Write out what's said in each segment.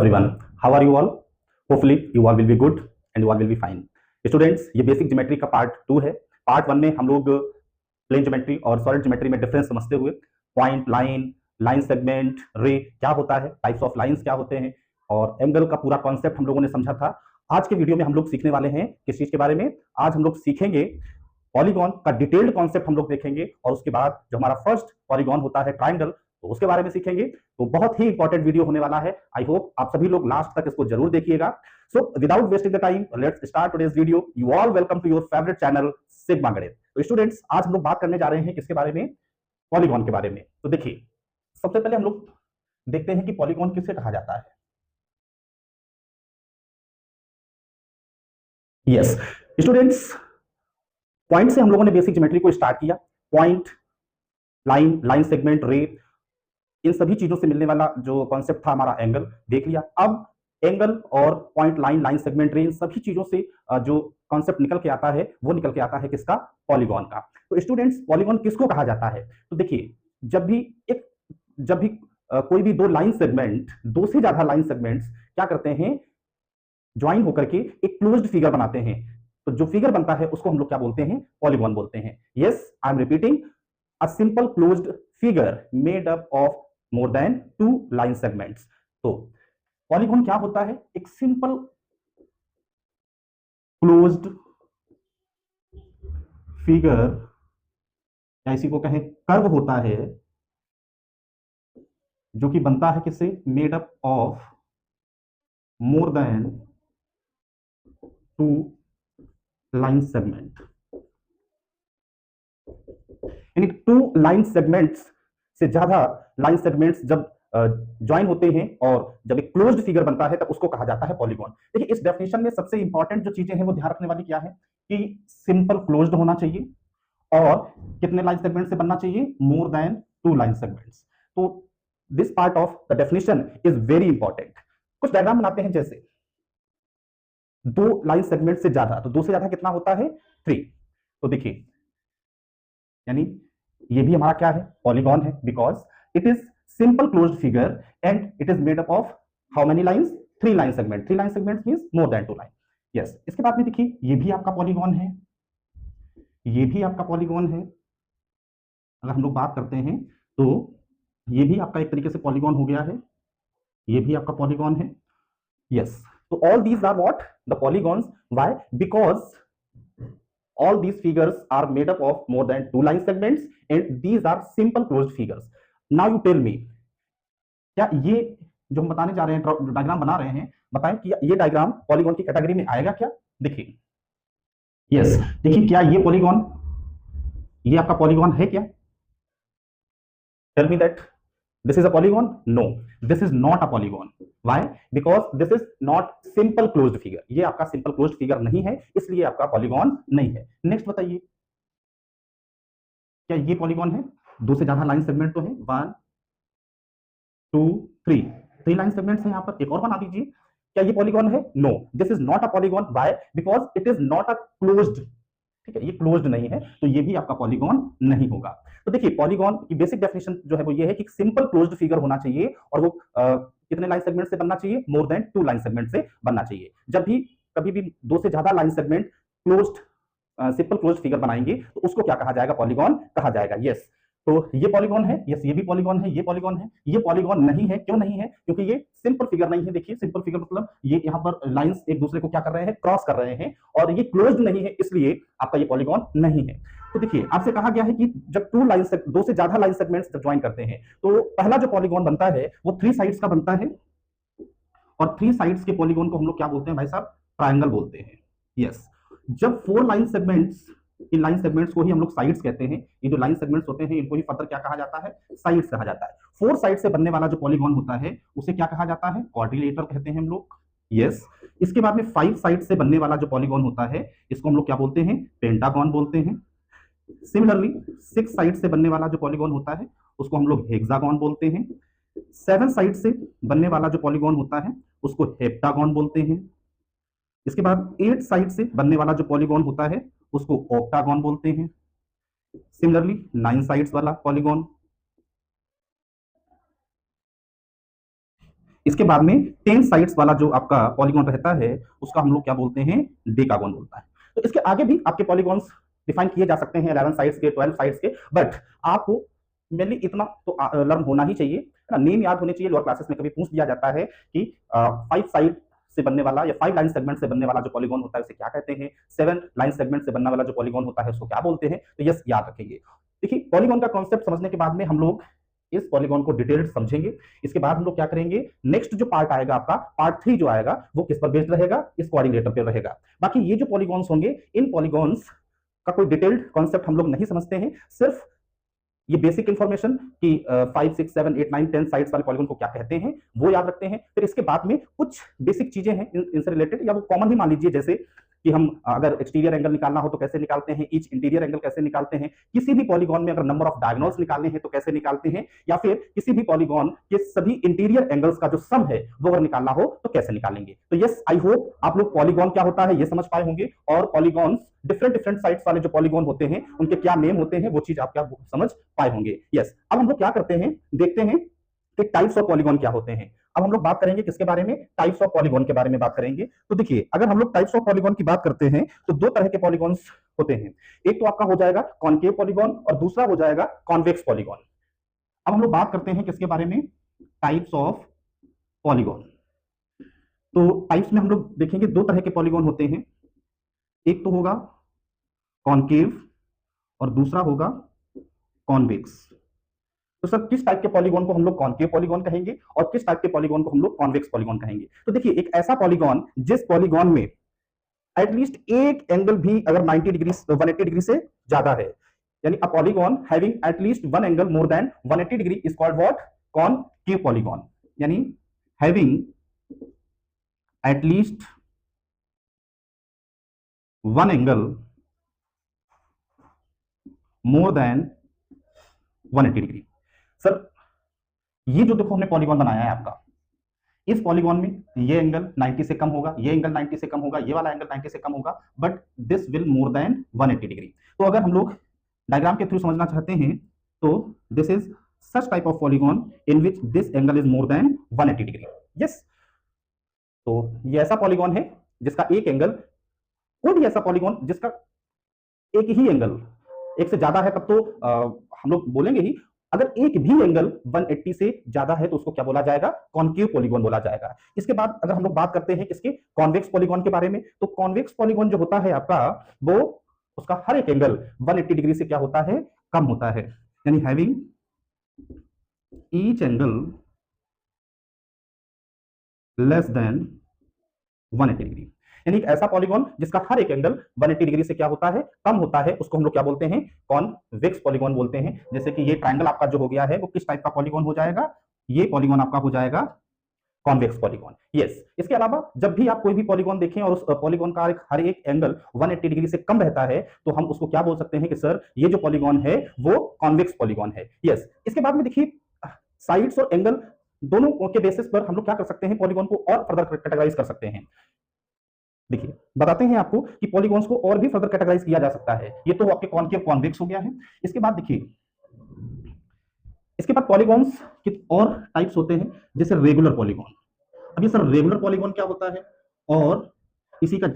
everyone, how are you all? Hopefully you all will be good and you all will be fine. Students, ये basic geometry का part 2 है। Part 1 में हम लोग plane geometry और solid geometry में difference समझते हुए पॉइंट, लाइन सेगमेंट, रे क्या होता है, टाइप्स ऑफ लाइंस क्या होते हैं और एंगल का पूरा कॉन्सेप्ट हम लोगों ने समझा था। आज के वीडियो में हम लोग सीखने वाले हैं किस चीज के बारे में? आज हम लोग सीखेंगे पॉलीगॉन का डिटेल्ड कॉन्सेप्ट हम लोग देखेंगे और उसके बाद जो हमारा फर्स्ट पॉलीगॉन होता है ट्राइंगल, तो उसके बारे में सीखेंगे। तो बहुत ही इंपॉर्टेंट वीडियो होने वाला है। आई होप आप सभी लोग लास्ट तक इसको जरूर देखिएगा। So without wasting the time, let's start today's video. You all welcome to your favourite channel Sigma Ganit. तो स्टूडेंट्स, आज हम लोग बात करने जा रहे हैं किसके बारे में? पॉलीगॉन के बारे में। तो देखिए, सबसे पहले हम लोग देखते हैं कि पॉलीगॉन किसे कहा जाता है। यस स्टूडेंट्स, पॉइंट से हम लोगों ने बेसिक ज्योमेट्री को स्टार्ट किया। पॉइंट, लाइन सेगमेंट, रे, इन सभी चीजों से मिलने वाला जो कॉन्सेप्ट था हमारा एंगल देख लिया। अब एंगल और पॉइंट, लाइन सेगमेंट, रे, इन सभी चीजों से जो कॉन्सेप्ट निकल के आता है वो निकल के आता है किसका? पॉलीगॉन का। तो स्टूडेंट्स, पॉलीगॉन किसको कहा जाता है? तो देखिए, जब भी कोई भी दो लाइन सेगमेंट, दो से ज्यादा लाइन सेगमेंट्स क्या करते हैं, ज्वाइन होकर के एक क्लोज्ड फिगर बनाते हैं, तो जो फिगर बनता है उसको हम लोग क्या बोलते हैं? पॉलीगॉन बोलते हैं। Yes, I am repeating, a simple closed figure made up of more than 2 line segments. तो पॉलीगॉन क्या होता है? एक सिंपल क्लोज्ड फिगर, या इसी को कहें कर्व होता है, जो कि बनता है किससे? Made up of more than 2 line segment. यानी 2 लाइन सेगमेंट्स से ज्यादा लाइन सेगमेंट्स जब ज्वाइन होते हैं और जब एक क्लोज्ड फिगर बनता है तब उसको कहा जाता है पॉलीगॉन। देखिए, इस डेफिनेशन में सबसे इंपॉर्टेंट जो चीजें हैं वो ध्यान रखने वाली क्या है कि सिंपल क्लोज्ड होना चाहिए और कितने लाइन सेगमेंट से बनना चाहिए? More than 2 line segments. तो this part of the definition is very important. कुछ डायग्राम बनाते हैं, जैसे 2 लाइन सेगमेंट से ज्यादा, तो 2 से ज्यादा कितना होता है? 3। तो देखिए, यानी ये भी हमारा क्या है? पॉलीगॉन है, because it is simple closed figure and it is made up of how many lines? 3 line segment. 3 line segment means more than 2 line. Yes, इसके बाद में देखिए, ये भी आपका पॉलीगॉन है, ये भी आपका पॉलीगॉन है। अगर हम लोग बात करते हैं तो ये भी आपका एक तरीके से पॉलीगॉन हो गया है, ये भी आपका पॉलीगॉन है। यस, तो all these are what? The polygons. Why? Because all these figures are made up of more than 2 line segments and these are simple closed figures. Now you tell me, क्या ये जो हम बताने जा रहे हैं, डायग्राम बना रहे हैं, बताएं कि ये डायग्राम पॉलीगॉन की कैटेगरी में आएगा क्या? देखिए, यस, देखिए, क्या ये पॉलीगॉन, ये आपका पॉलीगॉन है क्या? Tell me that this is a polygon? No, this is not a polygon. Why? Because this is not simple closed figure. ये आपका simple closed figure नहीं है, इसलिए आपका polygon नहीं है। नेक्स्ट बताइए, क्या ये polygon है? 2 से ज्यादा लाइन सेगमेंट तो है, 1 2 3 लाइन सेगमेंट्स है यहाँ पर। एक और बना दीजिए, क्या ये पॉलीगॉन है? No, this is not a polygon. Why? Because it is not a closed. ठीक है, ये क्लोज्ड नहीं है, तो ये भी आपका पॉलीगॉन नहीं होगा। तो देखिए, पॉलीगॉन की बेसिक डेफिनेशन जो है वो ये है कि सिंपल क्लोज्ड फिगर होना चाहिए और वो कितने लाइन सेगमेंट से बनना चाहिए? मोर देन 2 लाइन सेगमेंट से बनना चाहिए। जब भी कभी भी 2 से ज्यादा line segment closed, simple closed figure बनाएंगे तो उसको क्या कहा जाएगा? पॉलीगॉन कहा जाएगा। यस, तो ये पॉलीगॉन है, यस, ये भी पॉलीगॉन है, ये पॉलीगॉन है। ये पॉलीगॉन नहीं है, क्यों नहीं है? क्योंकि ये सिंपल फिगर नहीं है। देखिए, सिंपल फिगर मतलब ये यहाँ पर लाइंस एक दूसरे को क्या कर रहे हैं? क्रॉस कर रहे हैं, और ये क्लोज्ड नहीं है, इसलिए आपका ये पॉलीगॉन नहीं है। तो देखिए, आपसे कहा गया है कि जब 2 से ज्यादा लाइन सेगमेंट्स जब ज्वाइन करते हैं तो पहला जो पॉलीगॉन बनता है वो 3 साइड्स का बनता है, और 3 साइड्स के पॉलीगॉन को हम लोग क्या बोलते हैं भाई साहब? ट्रायंगल बोलते हैं। यस, जब 4 line segments, in line segments को ही हम लोग साइड्स कहते हैं। ये जो लाइन सेगमेंट्स होते हैं इनको ही फर्दर क्या कहा जाता है? साइड्स कहा जाता है। 4 साइड से बनने वाला जो पॉलीगॉन होता है उसे क्या कहा जाता है? क्वाड्रिलेटरल कहते हैं हम लोग। यस, इसके बाद में 5 साइड से बनने वाला जो पॉलीगॉन होता है इसको हम लोग क्या बोलते हैं? पेंटागॉन बोलते हैं। सिमिलरली 6 साइड से बनने वाला जो पॉलीगॉन होता है उसको हम लोग हेक्सागॉन बोलते हैं। 7 साइड से बनने वाला जो पॉलीगॉन होता है उसको हेप्टागॉन बोलते हैं। इसके बाद 8 साइड से बनने वाला जो पॉलीगॉन होता है उसको ऑक्टागॉन बोलते हैं। सिमिलरली 9 साइड्स वाला पॉलीगॉन, इसके बाद में 10 साइड्स वाला जो आपका पॉलीगॉन रहता है उसका हम लोग क्या बोलते हैं, डेकागोन बोलता है। तो इसके आगे भी आपके पॉलीगॉन्स डिफाइन किए जा सकते हैं 11 साइड्स के, 12 साइड्स के, बट आपको मेनली इतना तो लर्न होना ही चाहिए ना, नेम याद होने चाहिए। लोअर क्लासेस में कभी पूछ दिया जाता है कि 5 साइड से बनने वाला या 5 लाइन सेगमेंट से बनने वाला जो पॉलीगॉन होता है उसे क्या कहते हैं, 7 लाइन सेगमेंट से बनने वाला जो पॉलीगॉन होता है उसको क्या बोलते हैं। तो यस, याद रखेंगे। देखिए, पॉलीगॉन का कॉन्सेप्ट समझने के बाद में हम लोग इस पॉलीगॉन को डिटेल्ड समझेंगे। इसके बाद हम लोग क्या करेंगे, नेक्स्ट जो पार्ट आएगा आपका, पार्ट 3 जो आएगा वो किस पर बेस्ड रहेगा, इस कोऑर्डिनेटर पे रहेगा। बाकी ये जो पॉलीगॉन्स होंगे, इन पॉलीगॉन्स का कोई डिटेल्ड कॉन्सेप्ट हम लोग नहीं समझते हैं, सिर्फ ये बेसिक इंफॉर्मेशन कि 5 6 7 8 9 10 साइड्स वाले पॉलीगॉन को क्या कहते हैं वो याद रखते हैं। फिर इसके बाद में कुछ बेसिक चीजें हैं इनसे रिलेटेड, या वो कॉमन ही मान लीजिए, जैसे कि हम अगर एक्सटीरियर एंगल निकालना हो तो कैसे निकालते हैं, ईच इंटीरियर एंगल कैसे निकालते हैं, किसी भी पॉलीगॉन में अगर नंबर ऑफ डायगोनल्स निकालने हैं तो कैसे निकालते हैं, या फिर किसी भी पॉलीगॉन के सभी इंटीरियर एंगल्स का जो सम है वो अगर निकालना हो तो कैसे निकालेंगे। तो यस, आई होप आप लोग पॉलीगॉन क्या होता है ये समझ पाए होंगे, और पॉलीगॉन्स डिफरेंट साइड्स वाले जो पॉलीगॉन होते हैं उनके क्या नेम होते हैं वो चीज आप क्या समझ पाए होंगे। यस, अब हम लोग क्या करते हैं, देखते हैं कि टाइप्स ऑफ पॉलीगॉन क्या होते हैं। अब हम लोग बात करेंगे किसके बारे में, टाइप्स ऑफ पॉलीगॉन के बारे में बात करेंगे। तो देखिए, अगर हम लोग टाइप्स ऑफ पॉलीगॉन की बात करते हैं तो दो तरह के पॉलीगॉन्स होते हैं। एक तो आपका हो जाएगा कॉनकेव पॉलीगॉन और दूसरा हो जाएगा कॉन्वेक्स पॉलीगॉन। अब हम लोग बात करते हैं किसके बारे में, टाइप्स ऑफ पॉलीगॉन। तो टाइप्स में हम लोग देखेंगे दो तरह के पॉलीगॉन होते हैं, एक तो होगा कॉनकेव और दूसरा होगा कॉन्वेक्स। तो सर, किस टाइप के पॉलीगॉन को हम लोग कॉनकेव पॉलीगॉन कहेंगे और किस टाइप के पॉलीगॉन को हम लोग कॉन्वेक्स पॉलीगॉन कहेंगे। तो देखिए, एक ऐसा पॉलीगॉन जिस पॉलीगॉन में एटलीस्ट एक एंगल भी अगर 90 डिग्री 180 डिग्री से ज्यादा है, यानी a polygon having at least one angle more than 180 degree is called what, concave polygon. यानी having at least one angle more than 180 degree. Sir, ये जो देखो हमने पॉलीगॉन बनाया है आपका, इस पॉलीगॉन में ये एंगल 90 से कम होगा, ये एंगल 90 से कम होगा, ये वाला एंगल 90 से कम होगा, but this will more than 180 degree. तो अगर हम लोग डायग्राम के थ्रू समझना चाहते हैं तो this is such type of polygon in which this angle is more than 180 degree. Yes, तो ये ऐसा पॉलीगॉन है जिसका एक एंगल, कोई भी ऐसा पॉलीगॉन जिसका एक ही एंगल एक से ज्यादा है, तब तो हम लोग बोलेंगे ही। अगर एक भी एंगल 180 से ज्यादा है तो उसको क्या बोला जाएगा, कॉनकेव पॉलीगॉन बोला जाएगा। इसके बाद अगर हम लोग बात करते हैं इसके कॉन्वेक्स पॉलीगॉन के बारे में, तो कॉन्वेक्स पॉलीगॉन जो होता है आपका, वो उसका हर एक एंगल 180 डिग्री से क्या होता है, कम होता है। यानी having each angle less than 180 degree. यानी एक ऐसा पॉलीगॉन जिसका हर एक एंगल 180 डिग्री से क्या होता है, कम होता है, उसको हम लोग क्या बोलते हैं, कॉन्वेक्स पॉलीगॉन बोलते हैं। जैसे कि ये ट्रायंगल आपका जो हो गया है वो किस टाइप का पॉलीगॉन हो जाएगा, ये पॉलीगॉन आपका हो जाएगा कॉन्वेक्स पॉलीगॉन। यस, इसके अलावा जब भी आप कोई भी पॉलीगॉन देखें और उस पॉलीगॉन का हर एक एंगल 180 डिग्री से कम रहता है तो हम उसको क्या बोल सकते हैं कि सर ये जो पॉलीगॉन है वो कॉन्वेक्स पॉलीगॉन है। यस, इसके बाद में देखिए, साइड्स और एंगल दोनों के बेसिस पर हम लोग क्या कर सकते हैं, पॉलीगॉन को और फर्दर कैटेगराइज कर सकते हैं। देखिए, बताते हैं आपको कि पॉलीगॉन्स को और भी फर्दर कैटेगराइज किया जा सकता है। ये तो आपके कॉनकेव कॉन्वेक्स हो गया है। इसके बाद देखिए, इसके बाद पॉलीगॉन्स के और टाइप्स होते हैं, जैसे रेगुलर पॉलीगॉन। अब ये सर रेगुलर पॉलीगॉन क्या होता है, और इसी का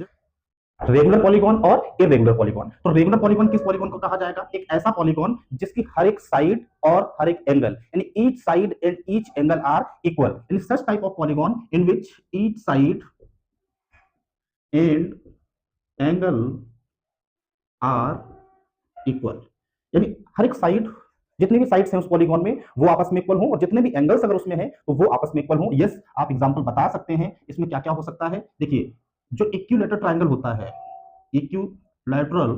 रेगुलर पॉलीगॉन और इरेगुलर पॉलीगॉन। तो रेगुलर पॉलीगॉन किस पॉलीगॉन को कहा जाएगा, एक ऐसा पॉलीगॉन जिसकी हर एक साइड और हर एक एंगल, यानी each side and each angle are equal, यानी such type of polygon in which each side and angle are equal. यानी हर एक साइड, जितनी भी साइड्स हैं उस पॉलीगॉन में वो आपस में इक्वल हो, और जितने भी एंगल्स अगर उसमें हैं तो वो आपस में इक्वल हो। यस, आप एग्जांपल बता सकते हैं इसमें क्या क्या हो सकता है। देखिए, जो इक्विलेटरल ट्रायंगल होता है, इक्विलेटरल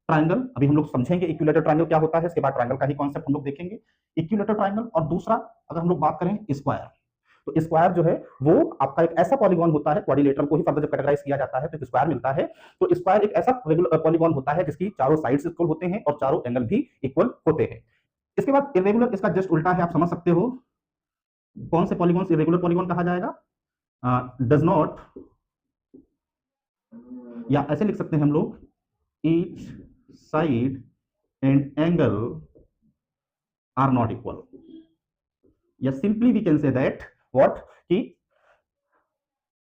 ट्रायंगल, अभी हम लोग समझेंगे इक्विलेटरल ट्रायंगल क्या होता है, इसके बाद ट्रायंगल का ही कॉन्सेप्ट हम लोग देखेंगे। इक्विलेटरल ट्रायंगल, और दूसरा अगर हम लोग बात करें स्क्वायर, तो स्क्वायर जो है वो आपका एक ऐसा पॉलीगॉन होता है, क्वाड्रिलेटरल को ही फर्दर जब कैटेगराइज किया जाता है तो स्क्वायर मिलता है। तो स्क्वायर एक ऐसा पॉलीगॉन होता है जिसकी चारों साइड्स इक्वल होते हैं और चारों एंगल भी इक्वल होते हैं। इसके बाद इरेगुलर, इसका जस्ट उल्टा है, आप समझ सकते हो कौन से पॉलीगॉन इरेगुलर पॉलीगॉन कहा जाएगा, डज नॉट, या ऐसे लिख सकते हैं हम लोग, each side and angle are not equal, या simply we can say that what, कि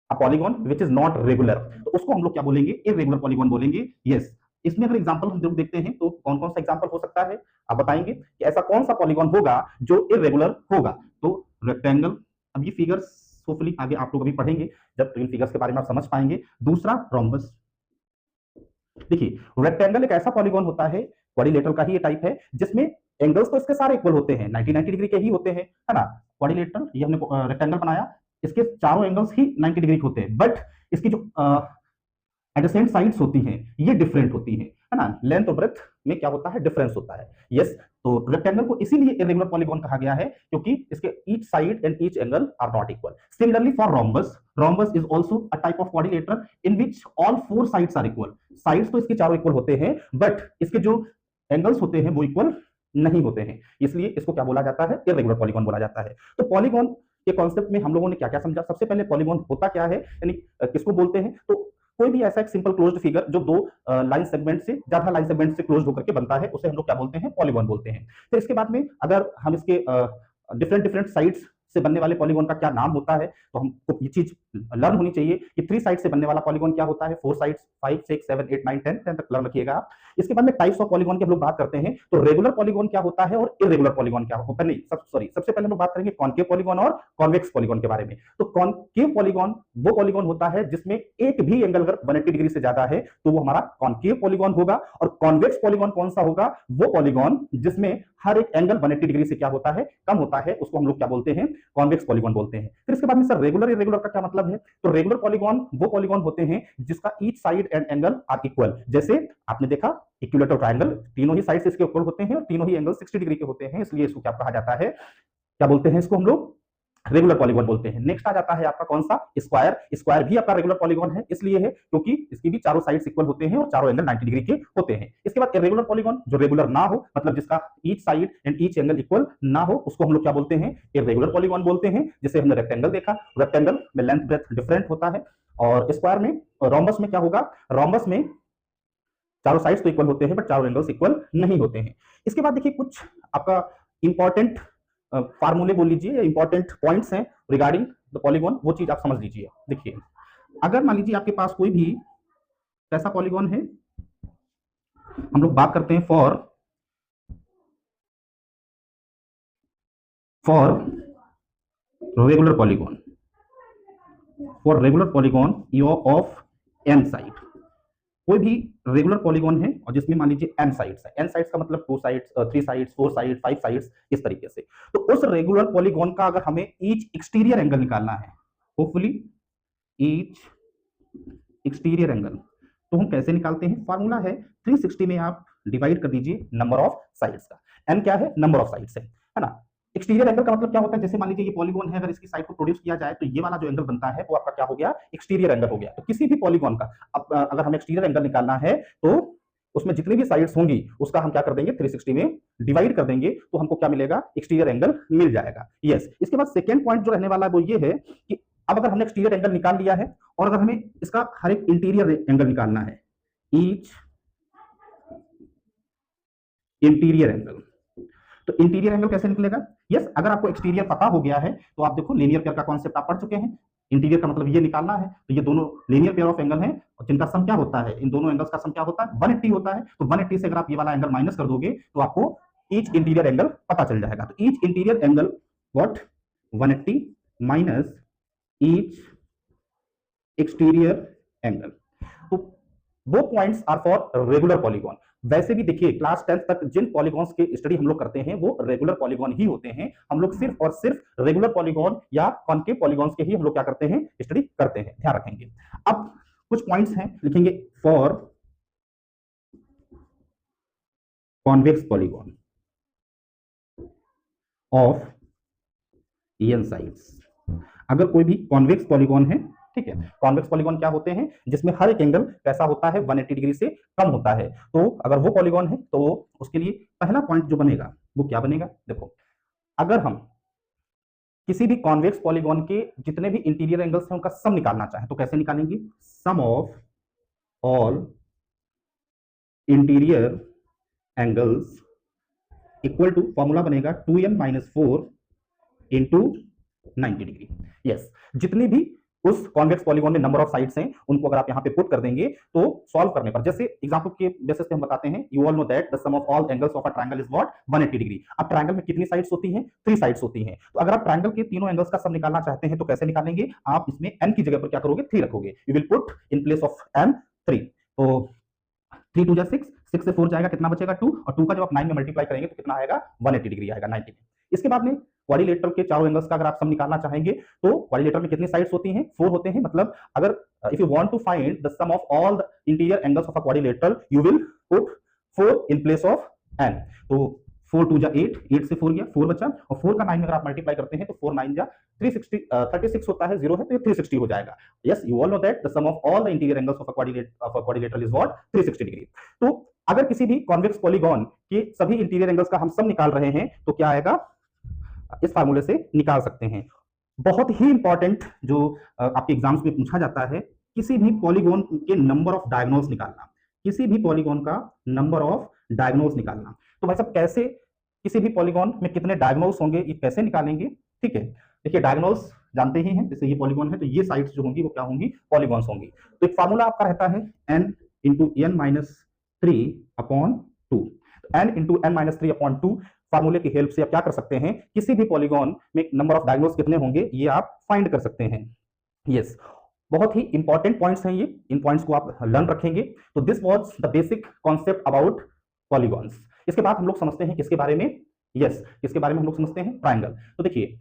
a polygon which is not regular, तो उसको हम लोग क्या बोलेंगे, इरेगुलर पॉलीगॉन बोलेंगे। यस, इसमें अगर एग्जांपल हम लोग देखते हैं तो कौन कौन सा एग्जांपल हो सकता है, आप बताएंगे कि ऐसा कौन सा पॉलीगॉन होगा जो इरेगुलर होगा। तो रेक्टेंगल, अब ये फिगर्स होपफुली आगे आप लोग अभी पढ़ेंगे जब इन फिगर्स के बारे में आप समझ पाएंगे। दूसरा रोम्बस, देखिए रेक्टेंगल एक ऐसा पॉलीगॉन होता है, क्वाड्रिलेटरल का ही ये टाइप है, जिसमें एंगल्स तो इसके सारे इक्वल होते हैं, 90 डिग्री के ही होते हैं, है ना। क्वाड्रिलेटरल, ये हमने रेक्टेंगल बनाया, इसके चारों एंगल्स ही 90 डिग्री के होते हैं, बट इसकी जो एडजेसेंट साइड्स होती हैं ये डिफरेंट होती हैं, है ना। लेंथ और ब्रेथ में क्या होता है, डिफरेंस होता है। यस, तो रेक्टेंगल को इसीलिए इरेगुलर पॉलीगॉन कहा गया है क्योंकि इसके each side and each angle are not equal. Similarly for rhombus, rhombus is also a type of quadrilateral in which all four sides are equal. Sides तो इसके चारों इक्वल होते हैं, बट इसके जो एंगल्स होते हैं वो इक्वल नहीं होते हैं, इसलिए इसको क्या बोला जाता है, इरेगुलर पॉलीगॉन बोला जाता है। तो पॉलीगॉन के कॉन्सेप्ट में हम लोगों ने क्या क्या समझा, सबसे पहले पॉलीगॉन होता क्या है, यानी किसको बोलते हैं। तो कोई भी ऐसा एक सिंपल क्लोज्ड फिगर जो दो लाइन सेगमेंट से ज्यादा लाइन सेगमेंट से क्लोज होकर के बनता है, उसे हम लोग क्या बोलते हैं, पॉलीगॉन बोलते हैं। फिर इसके बाद में अगर हम इसके डिफरेंट डिफरेंट साइड्स से बनने वाले पॉलीगॉन का क्या नाम होता है, तो हमको ये चीज लर्न होनी चाहिए कि 3 साइड से बनने वाला पॉलीगॉन क्या होता है, 4 साइड्स, 5 6 7 8 9 10 तक लर्न रखिएगा आप। इसके बाद में टाइप्स ऑफ पॉलीगॉन की हम लोग बात करते हैं, तो रेगुलर पॉलीगॉन क्या होता है और इरेगुलर पॉलीगॉन क्या होता है, नहीं सबसे पहले हम लोग बात करेंगे कॉनकेव पॉलीगॉन और कॉन्वेक्स पॉलीगॉन के बारे में। तो कॉनकेव पॉलीगॉन वो पॉलीगॉन होता है जिसमें एक भी एंगल अगर 180 डिग्री से ज्यादा है तो वो हमारा कॉनकेव पॉलीगॉन होगा। और कॉन्वेक्स पॉलीगॉन कौन सा होगा, वो पॉलीगॉन जिसमें हर एक एंगल 180 डिग्री से क्या होता है, कम होता है, उसको हम लोग क्या बोलते हैं, कॉन्वेक्स पॉलीगॉन बोलते हैं। फिर इसके बाद में सर रेगुलर इरेगुलर का क्या मतलब है, तो रेगुलर पॉलीगॉन वो पॉलीगॉन होते हैं जिसका each side and angle are equal. जैसे आपने देखा इक्विलेटरल ट्रायंगल, तीनों ही साइड्स इसके इक्वल होते हैं और तीनों ही एंगल 60 डिग्री के होते हैं, इसलिए इसको क्या कहा जाता है, क्या बोलते हैं इसको हम लोग, रेगुलर पॉलीगॉन बोलते हैं। नेक्स्ट आ जाता है आपका कौन सा, स्क्वायर। स्क्वायर भी आपका रेगुलर पॉलीगॉन है, इसलिए है क्योंकि इसकी भी चारों साइड्स इक्वल होते हैं और चारों एंगल 90 डिग्री के होते हैं। इसके बाद इरेगुलर पॉलीगॉन, जो रेगुलर ना हो, मतलब जिसका each side and each angle equal ना हो, उसको हम लोग क्या बोलते हैं, इरेगुलर पॉलीगॉन बोलते हैं। जैसे हमने रेक्टेंगल देखा, रेक्टेंगल में लेंथ ब्रेथ डिफरेंट होता है, और स्क्वायर में, रोम्बस में क्या होगा, रोम्बस में चारों साइड्स तो इक्वल होते हैं बट चारों एंगल्स इक्वल नहीं होते हैं। इसके बाद देखिए कुछ आपका इंपॉर्टेंट फार्मूले बोल लीजिए या इंपॉर्टेंट पॉइंट्स हैं रिगार्डिंग द पॉलीगॉन, वो चीज आप समझ लीजिए। देखिए अगर मान लीजिए आपके पास कोई भी ऐसा पॉलीगॉन है, हम लोग बात करते हैं for regular polygon, for regular polygon of n side. कोई भी रेगुलर पॉलीगॉन है और जिसमें मान लीजिए n साइड्स है, n साइड्स का मतलब 2 साइड्स, 3 साइड्स, 4 साइड्स, 5 साइड्स, इस तरीके से। तो उस रेगुलर पॉलीगॉन का अगर हमें ईच एक्सटीरियर एंगल निकालना है, होपफुली ईच एक्सटीरियर एंगल, तो हम कैसे निकालते हैं, फार्मूला है 360 में आप डिवाइड कर दीजिए नंबर ऑफ साइड्स का। n क्या है, नंबर ऑफ साइड्स है ना। एक्सटीरियर एंगल का मतलब क्या होता है, जैसे मान लीजिए ये पॉलीगॉन है, अगर इसकी साइड को प्रोड्यूस किया जाए तो ये वाला जो एंगल बनता है वो आपका क्या हो गया, एक्सटीरियर एंगल हो गया। तो किसी भी पॉलीगॉन का अगर हमें एक्सटीरियर एंगल निकालना है तो उसमें जितनी भी साइड्स होंगी उसका हम क्या कर देंगे, 360 में डिवाइड कर देंगे, तो हमको क्या मिलेगा, एक्सटीरियर एंगल मिल जाएगा। यस, इसके बाद सेकेंड पॉइंट जो रहने वाला है वो ये है कि अब अगर हमने एक्सटीरियर एंगल निकाल लिया है और अगर हमें इसका हर एक इंटीरियर एंगल निकालना है, ईच इंटीरियर एंगल, तो इंटीरियर एंगल कैसे निकलेगा। यस, अगर आपको एक्सटीरियर पता हो गया है तो आप देखो लीनियर पेयर का कॉन्सेप्ट आप पढ़ चुके हैं। इंटीरियर का मतलब ये निकालना है, तो ये दोनों लीनियर पेयर ऑफ एंगल हैं और जिनका सम क्या होता है, इन दोनों एंगल्स का सम क्या होता है, 180 होता है। तो 180 से अगर आप ये वाला एंगल माइनस कर दोगे तो आपको ईच इंटीरियर एंगल पता चल जाएगा। तो each interior angle what, 180 minus each exterior angle. तो वो points are for regular polygon. वैसे भी देखिए क्लास 10 तक जिन पॉलीगॉन्स की स्टडी हम लोग करते हैं वो रेगुलर पॉलीगॉन ही होते हैं। हम लोग सिर्फ और सिर्फ रेगुलर पॉलीगॉन या कॉनकेव पॉलीगॉन्स के ही हम लोग क्या करते हैं, स्टडी करते हैं, ध्यान रखेंगे। अब कुछ पॉइंट्स हैं, लिखेंगे for convex polygon of n sides. अगर कोई भी कॉन्वेक्स पॉलीगॉन है, ठीक है, कॉन्वेक्स पॉलीगॉन क्या होते हैं, जिसमें हर एक एंगल कैसा होता है, 180 डिग्री से कम होता है। तो अगर वो पॉलीगॉन है तो उसके लिए पहला पॉइंट जो बनेगा वो क्या बनेगा, देखो अगर हम किसी भी कॉन्वेक्स पॉलीगॉन के जितने भी इंटीरियर एंगल्स हैं उनका सम निकालना चाहें तो कैसे निकालेंगे, sum of all interior angles equal to, formula बनेगा 2n - 4 इंटू 90 डिग्री। यस, जितनी भी उस कॉन्वेक्स पॉलीगॉन में नंबर ऑफ साइड्स हैं उनको अगर आप यहाँ पे पुट कर देंगे तो सॉल्व करने पर, जैसे एग्जांपल के बेसिस पे हम बताते हैं, you all know that the sum of all angles of a triangle is what 180 degree. अब ट्रायंगल में कितनी साइड्स होती हैं? 3 साइड्स होती हैं। तो अगर आप ट्रायंगल के तीनों एंगल्स का सम निकालना चाहते हैं तो कैसे निकालेंगे? आप इसमें n की जगह पर क्या करोगे? 3 रखोगे। You will put in place of n 3। तो 3 2 जा 6, 6 से 4 जाएगा, कितना बचेगा? 2, और 2 का जब आप 9 में मल्टीप्लाई करेंगे तो कितना आएगा? 180 डिग्री आएगा, 90। इसके बाद में क्वाड्रिलेटरल के चारों एंगल्स का अगर आप सम निकालना चाहेंगे तो क्वाड्रिलेटरल में कितनी साइड्स होती हैं? 4 होते हैं। मतलब अगर if you want to find the sum of all the interior angles of a quadrilateral you will put 4 in place of n। तो 4 2 जा 8, 8 से 4 गया, 4 बचा, और 4 का 9 में अगर आप मल्टीप्लाई करते हैं तो 4 9 जा 360, 36 होता है, 0 है तो ये 360 हो जाएगा। Yes, you all know that the sum of all the interior angles of a quadrilateral is what? 360 degree. तो अगर किसी भी कॉन्वेक्स पॉलीगॉन के सभी इंटीरियर एंगल्स का हम सम निकाल रहे हैं तो क्या आएगा? इस फार्मूले से निकाल सकते हैं। बहुत ही इंपॉर्टेंट जो आपके एग्जाम्स में पूछा जाता है, किसी भी पॉलीगॉन के नंबर ऑफ डायगोनल्स निकालना, किसी भी पॉलीगॉन का नंबर ऑफ डायगोनल्स निकालना। तो भाई साहब कैसे, किसी भी पॉलीगॉन में कितने डायगोनल्स होंगे ये कैसे निकालेंगे? ठीक है, देखिए डायगोनल्स जानते ही हैं, जैसे ये पॉलीगॉन है तो ये साइड्स जो होंगी वो क्या होंगी? पॉलीगॉन्स होंगी। तो एक फार्मूला आपका रहता है n into n minus 3 upon 2। n into n minus 3 upon 2 फार्मूले की हेल्प से आप क्या कर सकते हैं? किसी भी पॉलीगॉन में नंबर ऑफ डायगोनल्स कितने होंगे ये आप फाइंड कर सकते हैं। यस, बहुत ही इंपॉर्टेंट पॉइंट्स हैं ये, इन पॉइंट्स को आप लर्न रखेंगे। तो this was the basic concept about polygons. इसके बाद हम लोग समझते हैं किसके बारे में? यस, किसके बारे में हम लोग समझते हैं? ट्रायंगल। तो देखिए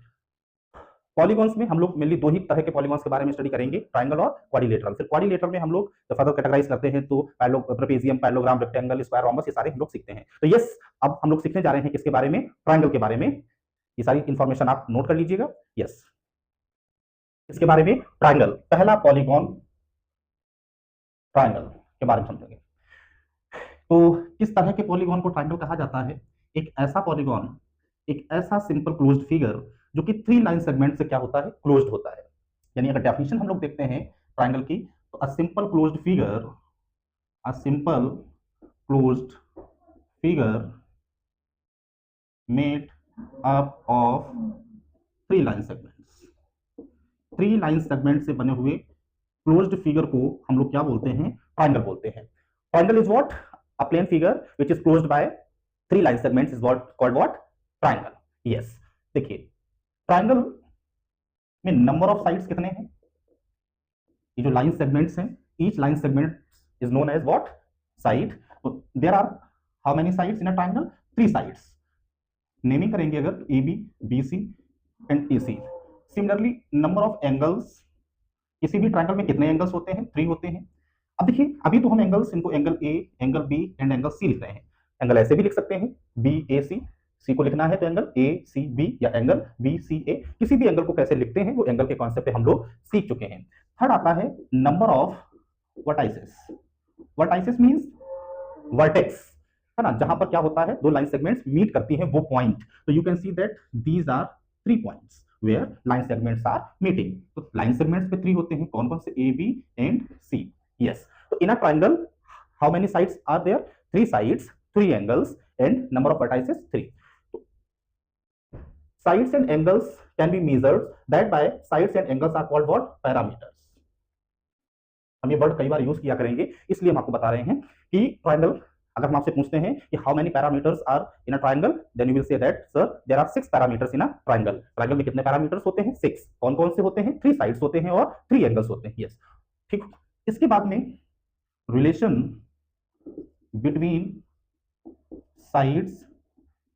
पॉलीगॉन्स में हम लोग मेनली 2 ही तरह के पॉलीगॉन्स के बारे में स्टडी करेंगे, ट्रायंगल और क्वाड्रिलेटरल। फिर क्वाड्रिलेटरल में हम लोग फर्दर कैटेगराइज करते हैं तो trapezium, parallelogram, rectangle, square, rhombus, ये सारे हम लोग सीखते हैं। तो यस, अब हम लोग सीखने जा रहे हैं किसके बारे में? ट्रायंगल के बारे में। ये सारी इंफॉर्मेशन आप नोट कर लीजिएगा। यस, इसके बारे में ट्रायंगल, पहला पॉलीगॉन ट्रायंगल के बारे में समझेंगे। तो किस तरह के पॉलीगॉन को ट्रायंगल कहा जाता है? एक ऐसा पॉलीगॉन, एक ऐसा सिंपल क्लोज्ड फिगर जो कि 3 लाइन सेगमेंट से क्या होता है? क्लोज्ड होता है। यानी अगर डेफिनेशन हम लोग देखते हैं ट्रायंगल की तो a simple closed figure, a simple closed figure made up of 3 line segments. 3 line segment से बने हुए क्लोज्ड फिगर को हम लोग क्या बोलते हैं? ट्रायंगल बोलते हैं। Triangle is what? A plane figure which is closed by 3 line segments is what called what? Triangle. Yes, देखिए ट्रायंगल में नंबर ऑफ साइड्स कितने हैं? ये जो लाइन सेगमेंट्स हैं, each line segment is known as what? Side. तो there are how many sides in a triangle? 3 sides. Naming करेंगे अगर A B, B C and A C. Similarly number of angles, किसी भी triangle में कितने angles होते हैं? 3 होते हैं। अब देखिए अभी तो हम एंगल्स, इनको angle A, angle B and angle C लिख रहे हैं। एंगल ऐसे भी लिख सकते हैं, बी ए सी। सी को लिखना है तो एंगल ए सी बी या एंगल बी सी ए। किसी भी एंगल को कैसे लिखते हैं वो एंगल के कॉन्सेप्ट पे हम लोग सीख चुके हैं। थर्ड आता है number of vertices. Vertices means vertex, है ना, जहां पर क्या होता है? 2 लाइन सेगमेंट्स मीट करती हैं, वो पॉइंट। तो you can see that these are 3 points where line segments are meeting. तो लाइन सेगमेंट्स पे 3 होते हैं, कौन कौन से? A B and C. Yes, तो in a triangle how many sides are there? 3 sides, 3 angles and number of vertices 3। Sides and angles can be measured, that by sides and angles are called what? Parameters। हम ये word कई बार use किया करेंगे, इसलिए हम आपको बता रहे हैं कि ट्रायंगल, अगर हम आपसे पूछते हैं कि how many parameters are in a triangle, then you will say that sir there are 6 parameters in a triangle. Triangle में कितने पैरामीटर्स होते हैं? 6। कौन कौन से होते हैं? 3 साइड्स होते हैं और 3 एंगल्स होते हैं। यस, ठीक। इसके बाद में relation between sides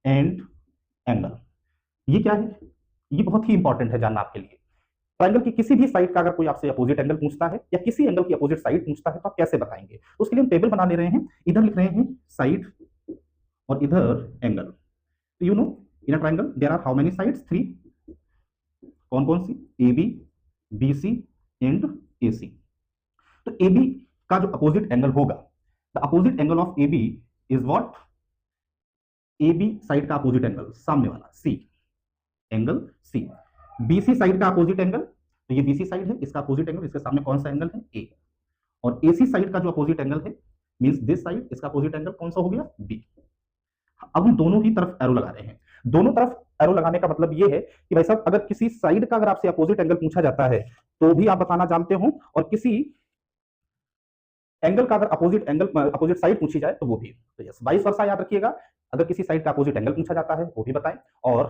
and angle, ये क्या है? ये बहुत ही इंपॉर्टेंट है जानना आपके लिए। ट्रायंगल की किसी भी साइड का अगर कोई आपसे अपोजिट एंगल पूछता है या किसी एंगल की अपोजिट साइड पूछता है तो आप कैसे बताएंगे? तो उसके लिए हम टेबल बना ले रहे हैं। इधर लिख रहे हैं साइड और इधर angle. You know in a triangle there are how many sides? 3। कौन कौन सी? A B, B C and A C. तो ए बी का जो अपोजिट एंगल होगा, the opposite angle of A B is what? A B side का opposite angle, सामने वाला C, angle C. BC side का अपोजिट एंगल, तो ये बीसी साइड है, इसका अपोजिट एंगल, इसके सामने कौन सा एंगल है? ए। और एसी साइड का जो अपोजिट एंगल है मींस दिस साइड, इसका अपोजिट एंगल कौन सा हो गया? बी। अब हम दोनों ही तरफ एरो लगा रहे हैं। दोनों तरफ एरो लगाने का मतलब ये है कि भाई साहब अगर किसी साइड का अगर आपसे अपोजिट एंगल पूछा जाता है तो भी आप बताना जानते हो, और किसी एंगल का अगर अपोजिट साइड पूछी जाए तो वो भी। तो यस, वाइस वर्सा याद रखिएगा, अगर किसी साइड का अपोजिट एंगल पूछा जाता है वो भी बताएं, और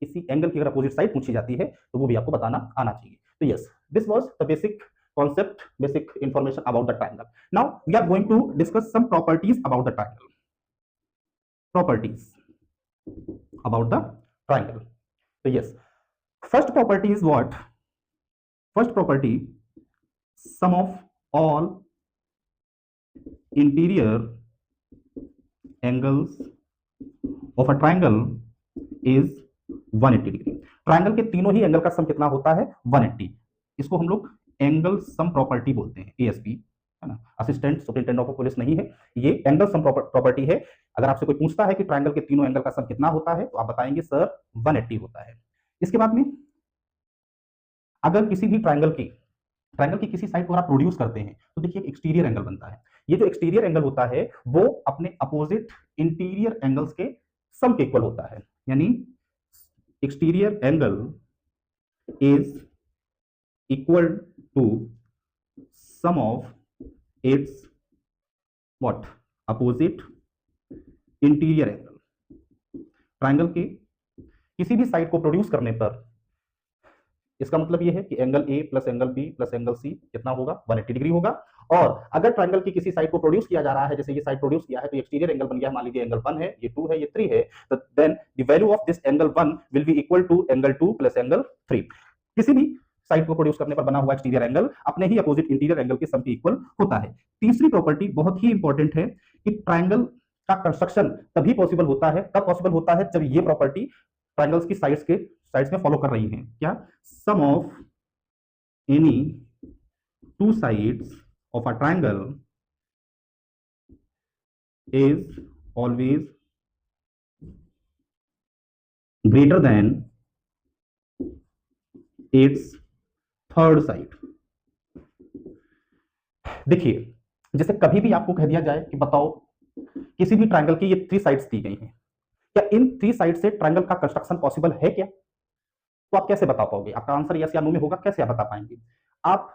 किसी एंगल की अगर अपोजिट साइड पूछी जाती है तो वो भी आपको बताना आना चाहिए। तो yes, this was the basic concept, basic information about the triangle. Now we are going to discuss some properties about the triangle. Properties about the triangle. So yes, first property is what? First property, sum of all interior angles of a triangle is 180 degree. Triangle के तीनों ही angle का सम कितना होता है? 180। इसको हम लोग angle sum property बोलते हैं, एएसपी, है ना। असिस्टेंट सुपरिटेंडेंट ऑफ पुलिस नहीं है, ये एंगल सम प्रॉपर्टी है। अगर आपसे कोई पूछता है कि ट्राइंगल के तीनों एंगल का सम कितना होता है, तो आप बताएंगे सर 180 होता है। इसके बाद में अगर किसी भी ट्राइंगल की किसी साइड को आप प्रोड्यूस करते हैं तो देखिए एक्सटीरियर एंगल बनता है। ये जो एक्सटीरियर एंगल होता है वो अपने अपोजिट इंटीरियर एंगल्स के सम के इक्वल होता है, यानी exterior angle is equal to sum of its what? Opposite interior angle. Triangle के किसी भी साइड को प्रोड्यूस करने पर इसका मतलब यह है कि angle A plus angle B plus angle C कितना होगा? 180 डिग्री होगा। और अगर ट्राइंगल की किसी साइड को प्रोड्यूस किया जा रहा है, जैसे ये साइड प्रोड्यूस किया है, तो एक्सटीरियर एंगल बन गया, मान लीजिए एंगल 1 है, ये 2 है, ये 3 है, तो then the value of this angle 1 will be equal to angle 2 plus angle 3। किसी भी साइड को प्रोड्यूस करने पर बना हुआ एक्सटीरियर एंगल अपने ही अपोजिट इंटीरियर एंगल के सम के इक्वल होता है। तीसरी प्रॉपर्टी बहुत ही इंपॉर्टेंट है कि ट्राइंगल का कंस्ट्रक्शन तभी पॉसिबल होता है, कब पॉसिबल होता है? जब ये प्रॉपर्टी ट्राइंगल्स की साइड्स में फॉलो कर रही है। क्या? सम of any two sides of a triangle is always greater than its third side। देखिए, जैसे कभी भी आपको कह दिया जाए कि बताओ किसी भी ट्राइंगल की ये 3 साइड्स दी गई हैं, क्या इन 3 साइड से ट्राइंगल का कंस्ट्रक्शन पॉसिबल है क्या? तो आप कैसे बता पाओगे? आपका आंसर यस या नो में होगा, कैसे आप बता पाएंगे? आप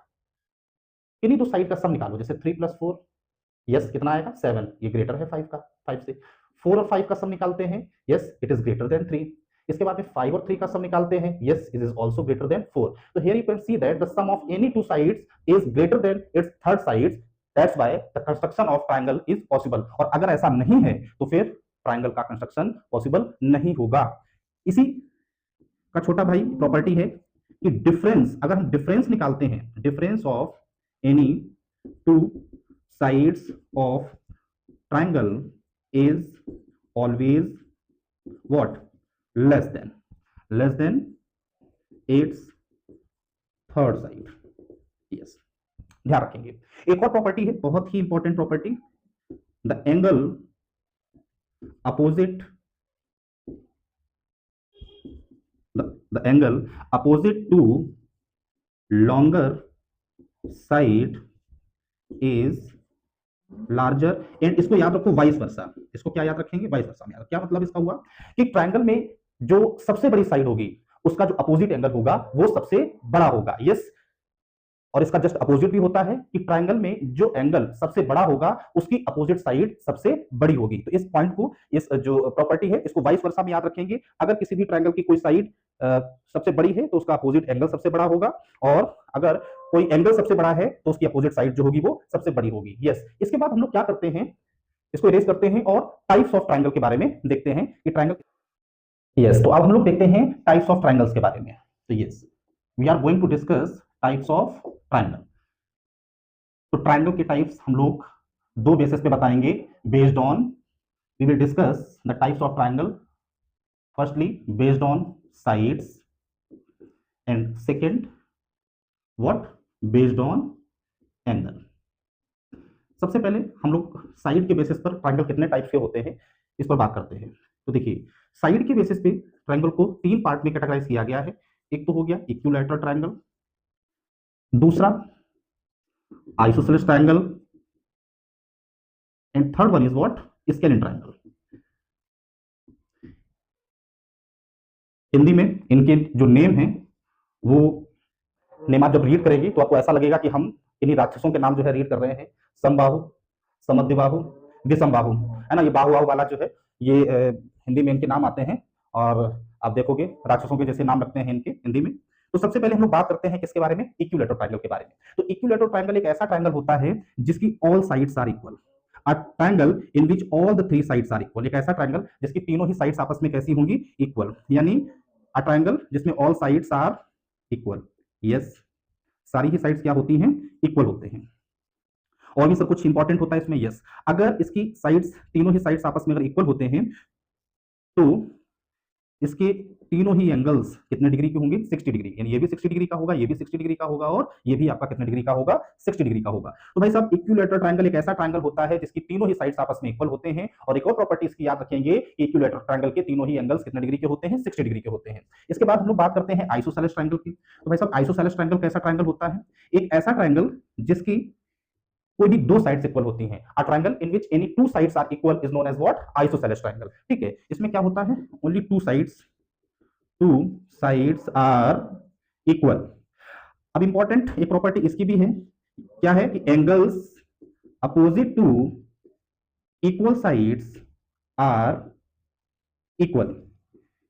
किन्हीं 2 साइड का सम निकालो, जैसे 3 + 4, यस कितना आएगा? 7, ये ग्रेटर है 5 का, 5 से 4 और 5 का सम निकालते हैं, yes it is greater then 3। इसके बाद में 5 और 3 का सम निकालते हैं, yes it is also greater than 4। तो here you can see that the sum of any 2 sides is greater than its third sides, that's why the construction of triangle is possible. और अगर ऐसा नहीं है तो फिर ट्रायंगल का construction possible नहीं होगा। इसी का छोटा भाई प्रॉपर्टी है कि डिफरेंस, अगर हम डिफरेंस निकालते हैं, difference of any 2 sides of triangle is always what? less than its third side। yes, ध्यान रखेंगे। एक और प्रॉपर्टी है बहुत ही important property, the angle opposite the angle opposite to longer side is larger, and इसको याद रखो वाइस वर्सा। इसको क्या याद रखेंगे? वाइस वर्सा में याद। क्या मतलब इसका हुआ कि ट्रायंगल में जो सबसे बड़ी साइड होगी उसका जो अपोजिट एंगल होगा वो सबसे बड़ा होगा। यस, और इसका जस्ट अपोजिट भी होता है कि ट्रायंगल में जो एंगल सबसे बड़ा होगा उसकी अपोजिट साइड सबसे बड़ी होगी। तो इस पॉइंट को, इस जो प्रॉपर्टी है, इसको वाइस वर्सा में याद रखेंगे। अगर किसी भी ट्रायंगल की कोई साइड सबसे बड़ी है तो उसका अपोजिट एंगल सबसे बड़ा होगा, और अगर कोई एंगल सबसे बड़ा है तो उसकी अपोजिट साइड जो होगी वो सबसे बड़ी होगी। यस, इसके बाद हम लोग क्या करते हैं, इसको इरेज करते हैं और टाइप्स ऑफ ट्रायंगल के बारे में देखते हैं कि ट्रायंगल। यस, तो अब हम लोग देखते हैं टाइप्स ऑफ ट्रायंगल्स के बारे में। तो yes, we are going to discuss types of triangle. तो ट्रायंगल के टाइप्स हम लोग 2 बेसिस पे बताएंगे। Based on, we will discuss the types of triangle, firstly based on sides, and second what? Based on angle. सबसे पहले हम लोग साइड के बेसिस पर ट्रायंगल कितने टाइप्स के होते हैं इस पर बात करते हैं। तो देखिए, साइड के बेसिस पे ट्रायंगल को 3 पार्ट में कैटेगराइज किया गया है। एक तो हो गया इक्विलैटरल ट्रायंगल, दूसरा isosceles triangle, and third one is what? Scalene triangle. Hindi में इनके जो नेम हैं वो नेम आप जब रीड करेंगी तो आपको ऐसा लगेगा कि हम इन्हीं राक्षसों के नाम जो है रीड कर रहे हैं। समबाहु, समद्विबाहु, विषमबाहु, है ना। ये बाहु बाहु वाला जो है ये हिंदी में इनके नाम आते हैं, और आप देखोगे राक्षसों के जैसे नाम रखते हैं इनके हिंदी में। तो सबसे पहले हम लोग बात करते हैं किसके बारे में, इक्विलेटरल ट्रायंगल के बारे में। तो इक्विलेटरल ट्रायंगल एक ऐसा ट्रायंगल होता है जिसकी all sides are equal. A triangle in which all the three sides are equal. एक ऐसा ट्रायंगल जिसकी तीनों ही साइड्स आपस में कैसी होंगी, इक्वल। यानी अ ट्रायंगल जिसमें all sides are equal. Yes, सारी ही साइड्स क्या होती हैं, इक्वल होते हैं। और भी सब कुछ इंपॉर्टेंट होता है इसमें। यस, अगर इसकी साइड्स, तीनों ही साइड्स आपस में अगर इक्वल होते हैं तो इसके तीनों ही एंगल्स कितने डिग्री के होंगे, 60 डिग्री। यानी ये भी 60 डिग्री का होगा, ये भी 60 डिग्री का होगा, और ये भी आपका कितने डिग्री का होगा, 60 डिग्री का होगा। तो भाई साहब इक्विलेटरल ट्रायंगल एक ऐसा ट्रायंगल होता है जिसकी तीनों ही साइड्स आपस में इक्वल होते हैं। और एक और प्रॉपर्टी इसकी याद रखेंगे कि इक्विलेटरल ट्रायंगल के तीनों ही एंगल्स कितने डिग्री के होते हैं, 60 डिग्री के होते हैं। इसके बाद हम लोग बात करते हैं आइसोसेलेस ट्रायंगल की। तो भाई साहब आइसोसेलेस ट्रायंगल कैसा ट्रायंगल होता है, एक ऐसा ट्रायंगल जिसकी कोई भी दो साइड्स इक्वल होती हैं। A triangle in which any two sides are equal is known as what, isosceles triangle. ठीक है, इसमें क्या होता है, only two sides are equal. अब इंपॉर्टेंट एक प्रॉपर्टी इसकी भी है, क्या है कि angles opposite to equal sides are equal.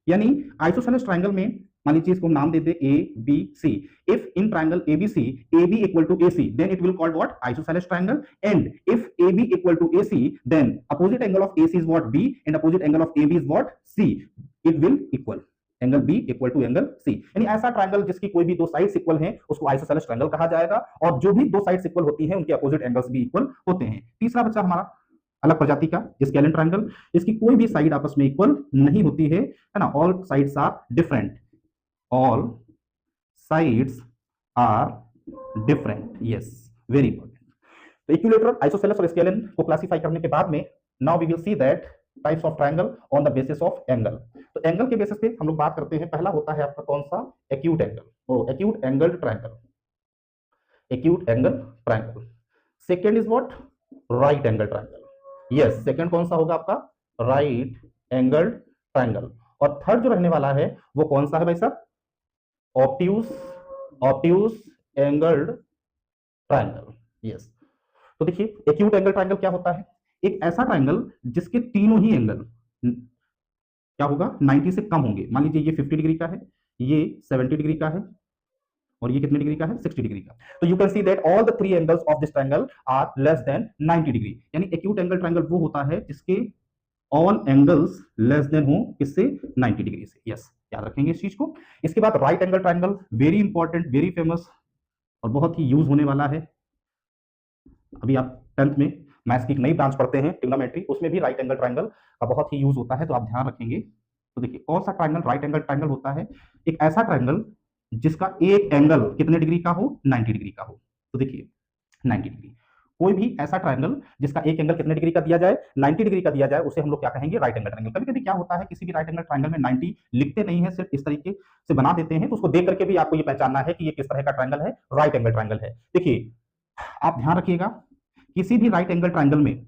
यानी आइसोसेलेस ट्रायंगल में मान लीजिए इसको नाम देते A B C. If in triangle ABC AB इक्वल टू AC, then it will called what, isosceles triangle. And if AB equal to AC, then opposite angle of AC is what, B, and opposite angle of AB is what, C. It will equal angle B equal to angle C। यानी ऐसा triangle जिसकी कोई भी दो sides equal हैं उसको isosceles triangle कहा जाएगा, और जो भी दो साइड्स इक्वल होती हैं उनके अपोजिट एंगल्स भी इक्वल होते हैं। तीसरा बच्चा हमारा अलग प्रजाति का स्केलेन ट्रायंगल। इसकी कोई भी साइड आपस में इक्वल नहीं होती है ना। All sides are different, all sides are different. Yes, very important. तो इक्विलेटरल, आइसोसेलेस और स्केलेन को क्लासिफाई करने के बाद में now we will see that types of triangle on the basis of angle. तो एंगल के बेसिस पे हम लोग बात करते हैं। पहला होता है आपका कौन सा, acute angle, acute angle triangle, acute angle triangle. Second is what, right angle triangle. Yes, second कौन सा होगा आपका, राइट एंगल ट्रायंगल। और थर्ड जो रहने वाला है वो कौन सा है भाई साहब, ऑब्ट्यूज एंगल्ड ट्रायंगल। यस, तो देखिए एक्यूट एंगल ट्रायंगल क्या होता है, एक ऐसा ट्रायंगल जिसके तीनों ही एंगल क्या होगा, 90 से कम होंगे। मान लीजिए ये 50 डिग्री का है, ये 70 डिग्री का है, और ये कितने डिग्री का है, 60 डिग्री का। तो you can see that all the three angles of this triangle are less than 90 degree. यानी एक्यूट एंगल ट्रायंगल वो होता है जिसके ऑल एंगल्स लेस देन हो किससे, 90 डिग्री से। यस, याद रखेंगे इस चीज को। इसके बाद right angle triangle, very important, very famous, और बहुत ही यूज होने वाला है। अभी आप 10th में मैथ्स की एक नई ब्रांच पढ़ते हैं ट्रिग्नोमेट्री, उसमें भी राइट एंगल ट्रायंगल का बहुत ही यूज होता है, तो आप ध्यान रखेंगे। तो देखिए कौन सा ट्रायंगल राइट एंगल ट्रायंगल होता है, एक ऐसा ट्रायंगल जिसका एक एंगल कितने डिग्री का हो, 90 डिग्री का हो। तो देखिए 90 डिग्री, कोई भी ऐसा ट्रायंगल जिसका एक एंगल कितने डिग्री का दिया जाए, 90 डिग्री का दिया जाए, उसे हम लोग क्या कहेंगे, राइट एंगल ट्रायंगल। कभी कभी क्या होता है, किसी भी राइट एंगल ट्रायंगल में 90 लिखते नहीं है, सिर्फ इस तरीके से बना देते हैं, तो उसको देख करके भी आपको ये पहचानना है कि ये किस तरह का ट्रायंगल है, राइट एंगल ट्रायंगल है। देखिए आप ध्यान रखिएगा, किसी भी राइट एंगल ट्रायंगल में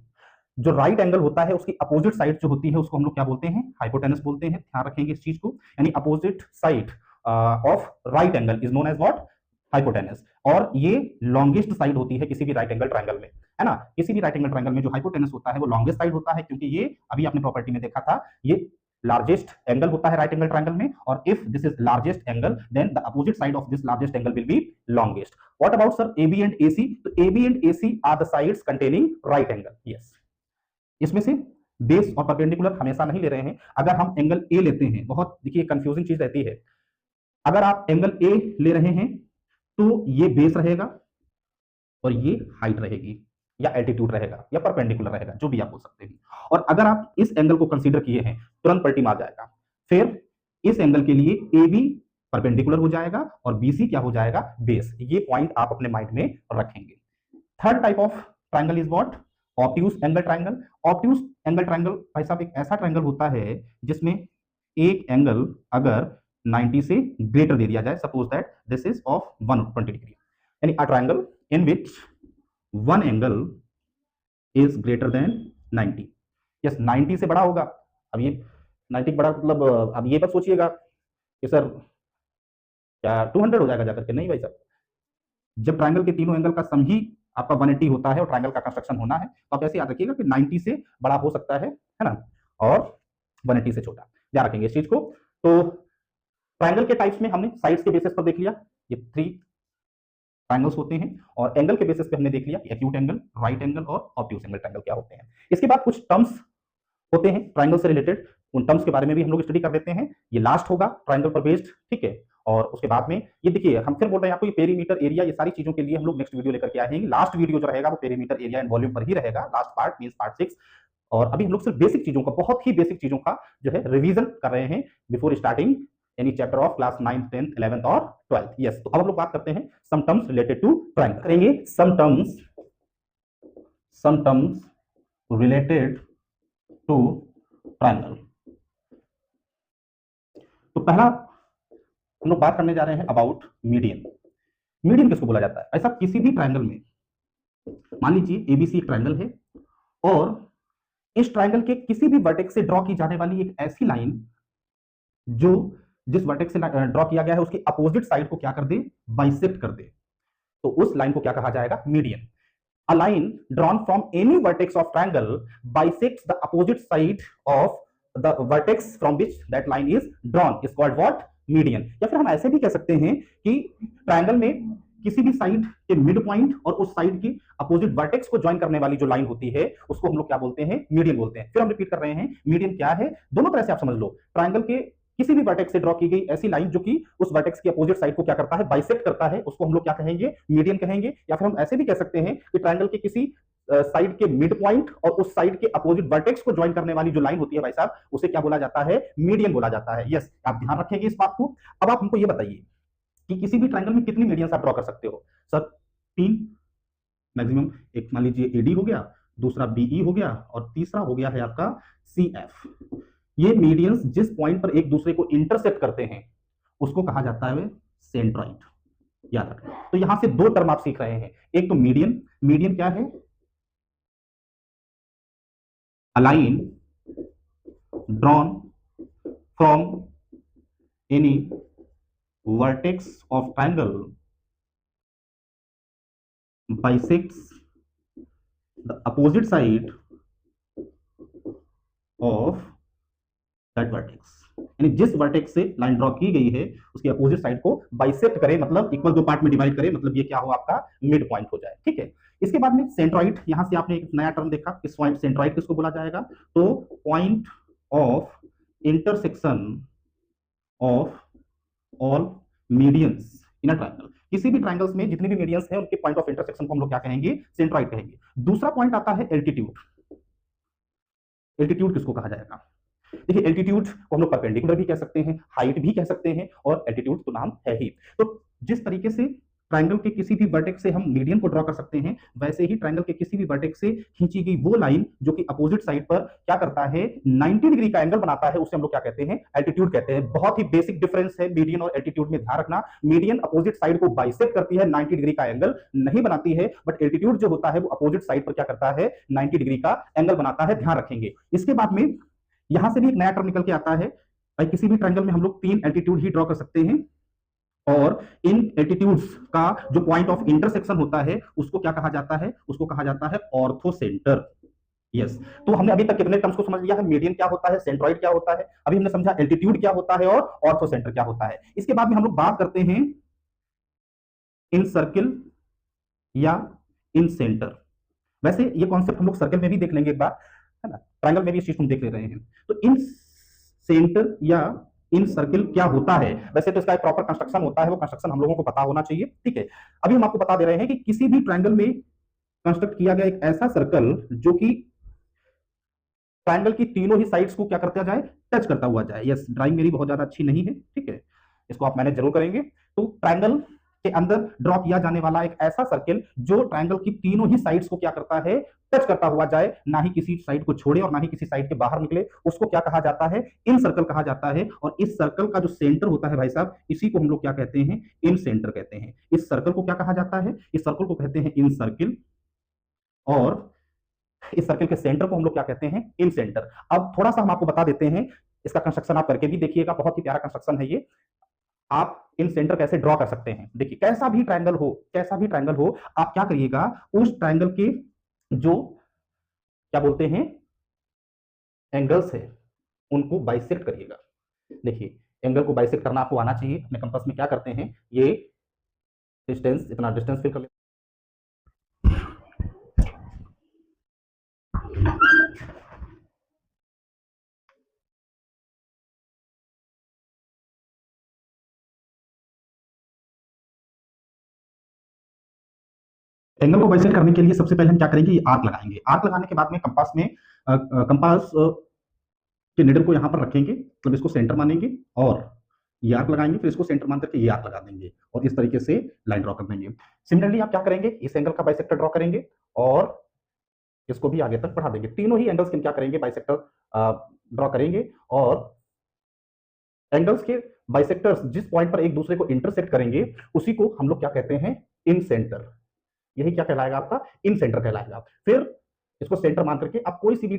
जो राइट एंगल होता है उसकी अपोजिट साइड जो होती है उसको हम लोग क्या बोलते हैं, हाइपोटेनस बोलते हैं। ध्यान रखेंगे इस चीज को, यानी opposite side of right angle is known as what, hypotenuse. और ये लॉन्गेस्ट साइड होती है किसी भी राइट एंगल ट्रायंगल में, है ना। किसी भी राइट एंगल ट्रायंगल में जो हाइपोटेनस होता है वो लॉन्गेस्ट साइड होता है, क्योंकि ये अभी आपने प्रॉपर्टी में देखा था, ये लार्जेस्ट एंगल होता है राइट एंगल ट्रायंगल में। और if this is largest angle then the opposite side of this largest angle will be longest. What about sir AB and AC? तो AB and AC are the sides containing right angle. Yes, इसमें से base और perpendicular हमेशा नहीं ले रहे हैं। अगर हम एंगल A लेते हैं, बहुत देखिए कंफ्यूजिंग चीज रहती है, अगर आप एंगल A ले रहे हैं तो ये बेस रहेगा और ये हाइट रहेगी, या एल्टीट्यूड रहेगा, या परपेंडिकुलर रहेगा, जो भी आप बोल सकते हैं। और अगर आप इस एंगल को कंसीडर किए हैं, तुरंत पलटी मार जाएगा। फिर इस एंगल के लिए AB परपेंडिकुलर हो जाएगा और BC क्या हो जाएगा, बेस। ये पॉइंट आप अपने माइंड में रखेंगे। Third type of triangle is what, obtuse angle triangle. Obtuse angle triangle भाई साहब एक ऐसा ट्रायंगल होता है जिसमें एक एंगल अगर 90 से ग्रेटर दे दिया जाए, suppose that this is of 120 degree, यानी a triangle in which one angle is greater than 90। Yes, 90 से बड़ा होगा। अब ये 90 बड़ा मतलब अब ये बात सोचिएगा कि सर क्या 200 हो जाएगा जाकर के, नहीं भाई साहब, जब ट्रायंगल के तीनों एंगल का सम ही आपका 180 होता है और ट्रायंगल का कंस्ट्रक्शन होना है, तो आप ऐसे याद रखिएगा कि 90 से बड़ा हो सकता है ना, और 180 से छोटा, याद रखेंगे इस चीज को। तो ट्रायंगल के टाइप्स में हमने साइड्स के बेसिस पर देख लिया, ये 3 ट्रायंगल्स होते हैं, और एंगल के बेसिस पे हमने देख लिया एक्यूट एंगल, राइट एंगल और ऑब्ट्यूज एंगल ट्रायंगल क्या होते हैं। इसके बाद कुछ टर्म्स होते हैं ट्रायंगल से रिलेटेड, उन टर्म्स के बारे में भी हम लोग स्टडी कर लेते हैं। ये लास्ट होगा ट्रायंगल पर बेस्ड, ठीक है। और उसके बाद में ये देखिए, हम फिर बोल रहे हैं आपको, ये पेरीमीटर एरिया, ये सारी चीजों के लिए हम लोग नेक्स्ट वीडियो लेकर के आएंगे। लास्ट वीडियो जो रहेगा वो पेरीमीटर एरिया एंड वॉल्यूम पर ही रहेगा, लास्ट पार्ट मींस पार्ट 6। और अभी हम लोग सिर्फ बेसिक चीजों का, बहुत ही बेसिक चीजों का जो है रिवीजन कर रहे हैं before starting any chapter of class 9th 10th 11th और 12th। यस, तो अब हम लोग बात करते हैं some terms related to triangle, करेंगे some terms related to triangle. तो पहला हम लोग बात करने जा रहे हैं अबाउट मीडियन। मीडियन किसको बोला जाता है? ऐसा किसी भी ट्रायंगल में, मान लीजिए एबीसी एक ट्रायंगल है, और इस ट्रायंगल के किसी भी वर्टेक्स से ड्रॉ की जाने वाली एक ऐसी लाइन जो जिस वर्टेक्स से ड्रॉ किया गया है उसकी अपोजिट साइड को क्या कर दे, बाइसेक्ट कर दे, तो उस लाइन को क्या कहा जाएगा? Median. A line drawn from any vertex of triangle bisects the opposite side of the vertex from which that line is drawn is called what? Median। या फिर हम ऐसे भी कह सकते हैं कि ट्रायंगल में किसी भी साइड के मिड पॉइंट और उस साइड की अपोजिट वर्टेक्स को ज्वाइन करने वाली जो लाइन होती है उसको हम लोग क्या बोलते हैं? मीडियन बोलते हैं। फिर हम रिपीट कर रहे हैं, मीडियन क्या है? दोनों तरह से आप समझ लो, ट्रायंगल के किसी भी वर्टेक्स से ड्रॉ की गई ऐसी लाइन जो कि उस वर्टेक्स की अपोजिट साइड को क्या करता है? बाइसेक्ट करता है, उसको हम लोग क्या कहेंगे? मीडियन कहेंगे। या फिर हम ऐसे भी कह सकते हैं कि ट्रायंगल के किसी साइड के मिड पॉइंट और उस साइड के अपोजिट वर्टेक्स को ज्वाइन करने वाली जो लाइन होती है भाई साहब, उसे क्या बोला जाता है? मीडियन बोला जाता है। यस, आप ध्यान रखेंगे इस बात को। अब आप हमको ये बताइए कि किसी भी ट्रायंगल में कितनी मीडियंस आप ड्रॉ कर सकते हो? Sir 3 maximum. एक मान लीजिए एडी हो गया, दूसरा बीई हो गया, और तीसरा हो गया है आपका सीएफ। ये मीडियंस जिस पॉइंट पर एक दूसरे को इंटरसेक्ट करते हैं उसको कहा जाता है सेंट्रॉइड, याद रखना। तो यहां से 2 टर्म आप सीख रहे हैं, एक तो मीडियन। मीडियन क्या है? A line drawn from any vertex of triangle bisects the opposite side of that vertex। यानी जिस वर्टेक्स से लाइन ड्रॉ की गई है उसकी अपोजिट साइड को बाइसेक्ट करे, मतलब इक्वल 2 पार्ट में डिवाइड करे, मतलब ये क्या हो? आपका मिड पॉइंट हो जाए, ठीक है। इसके बाद में सेंट्रॉइड, यहां से आपने एक नया टर्म देखा, इस पॉइंट सेंट्रॉइड किसको बोला जाएगा? तो point of intersection of all medians in a triangle. किसी भी ट्रायंगल्स में जितने भी मीडियंस हैं उनके पॉइंट ऑफ इंटरसेक्शन को हम लोग क्या कहेंगे? सेंट्रॉइड कहेंगे। दूसरा पॉइंट आता है एल्टीट्यूड। एल्टीट्यूड किसको कहा जाएगा? देखिए, एल्टीट्यूड को हम लोग परपेंडिकुलर भी कह सकते हैं, हाइट भी कह सकते हैं, और एल्टीट्यूड तो नाम है ही। तो जिस तरीके से ट्रायंगल के किसी भी वर्टेक्स से हम मीडियन को ड्रॉ कर सकते हैं, वैसे ही ट्रायंगल के किसी भी वर्टेक्स से खींची गई वो लाइन जो कि अपोजिट साइड पर क्या करता है? 90 डिग्री का एंगल बनाता है, उसे हम लोग क्या कहते हैं? एल्टीट्यूड कहते हैं। बहुत ही बेसिक डिफरेंस है मीडियन और एल्टीट्यूड में, ध्यान रखना। मीडियन अपोजिट साइड को बाइसेक्ट करती है, 90 डिग्री का एंगल नहीं बनाती है, बट एल्टीट्यूड जो होता है वो अपोजिट साइड पर क्या करता है? 90 डिग्री का एंगल बनाता है, ध्यान रखेंगे। इसके बाद में यहां से भी एक नया टर्म निकल के आता है भाई, किसी भी ट्रायंगल में हम लोग 3 एल्टीट्यूड ही ड्रॉ कर सकते हैं, और इन एल्टीट्यूड्स का जो पॉइंट ऑफ इंटरसेक्शन होता है उसको क्या कहा जाता है? उसको कहा जाता है ऑर्थोसेंटर। यस, तो हमने अभी तक कितने टर्म्स को समझ लिया है? मीडियन क्या होता है, सेंट्रॉइड क्या होता है, अभी हमने समझा एल्टीट्यूड क्या होता है और ऑर्थोसेंटर क्या होता है। इसके बाद में हम लोग बात करते हैं इन सर्किल या इन सेंटर। वैसे ये कॉन्सेप्ट हम लोग सर्कल में भी देख लेंगे एक बार, है ना, ट्रायंगल में भी इस चीज को हम देख ले रहे हैं। तो इन सेंटर या इन सर्किल क्या होता है? वैसे तो इसका एक प्रॉपर कंस्ट्रक्शन होता है, वो कंस्ट्रक्शन हम लोगों को पता होना चाहिए, ठीक है। अभी हम आपको बता दे रहे हैं कि किसी भी ट्रायंगल में कंस्ट्रक्ट किया गया एक ऐसा सर्कल जो कि ट्रायंगल की तीनों ही साइड्स को क्या करता जाए? टच करता हुआ जाए। यस, ड्राइंग मेरी बहुत ज्यादा अच्छी नहीं है, ठीक है, इसको आप मैनेज जरूर करेंगे। तो ट्रायंगल के अंदर ड्रॉ किया जाने वाला एक ऐसा सर्किल जो ट्रायंगल की तीनों ही साइड्स को क्या करता है? टच करता हुआ जाए, ना ही किसी साइड को छोड़े और ना ही किसी साइड के बाहर निकले, उसको क्या कहा जाता है? इन सर्कल कहा जाता है। और इस सर्कल का जो सेंटर होता है भाई साहब, इसी को हम लोग क्या कहते हैं? इन सेंटर कहते हैं। इस सर्कल को क्या कहा जाता है? इस सर्कल को कहते हैं इन सर्किल, और इस सर्कल के सेंटर को हम लोग क्या कहते हैं? इन सेंटर। अब थोड़ा सा हम आपको बता देते हैं, इसका कंस्ट्रक्शन आप करके भी देखिएगा, बहुत ही प्यारा कंस्ट्रक्शन है ये। आप इन सेंटर कैसे ड्रॉ कर सकते हैं। देखिए कैसा भी ट्रायंगल हो, कैसा भी ट्रायंगल हो, आप क्या करिएगा, उस ट्रायंगल के जो क्या बोलते हैं एंगल्स है उनको बाइसेक्ट करिएगा। देखिए एंगल को बाइसेक्ट करना आपको आना चाहिए। अपने कंपास में क्या करते हैं, ये डिस्टेंस, इतना डिस्टेंस फिल कर लेते एंगल को बाइसेक्ट करने के लिए सबसे पहले हम क्या करेंगे, ये आर्क लगाएंगे। आर्क लगाने के बाद में कंपास में कंपास के निडल को यहाँ पर रखेंगे, मतलब इसको सेंटर मानेंगे और ये आर्क लगाएंगे, फिर इसको सेंटर मान करके ये आर्क लगा देंगे और इस तरीके से लाइन ड्रॉ कर देंगे। सिमिलरली आप क्या करेंगे, इस एंगल का बाइसेक्टर ड्रॉ करेंगे और इसको भी आगे तक बढ़ा देंगे। तीनों ही एंगल्स के क्या करेंगे, बाइसेक्टर ड्रॉ करेंगे और एंगल्स के बाइसेक्टर्स जिस पॉइंट पर एक दूसरे को इंटरसेक्ट करेंगे उसी को हम लोग क्या कहते हैं, इन सेंटर। यही क्या कहलाएगा, आपका इन सेंटर कहलाएगा। फिर इसको सेंटर मान करके आप कोई सी भी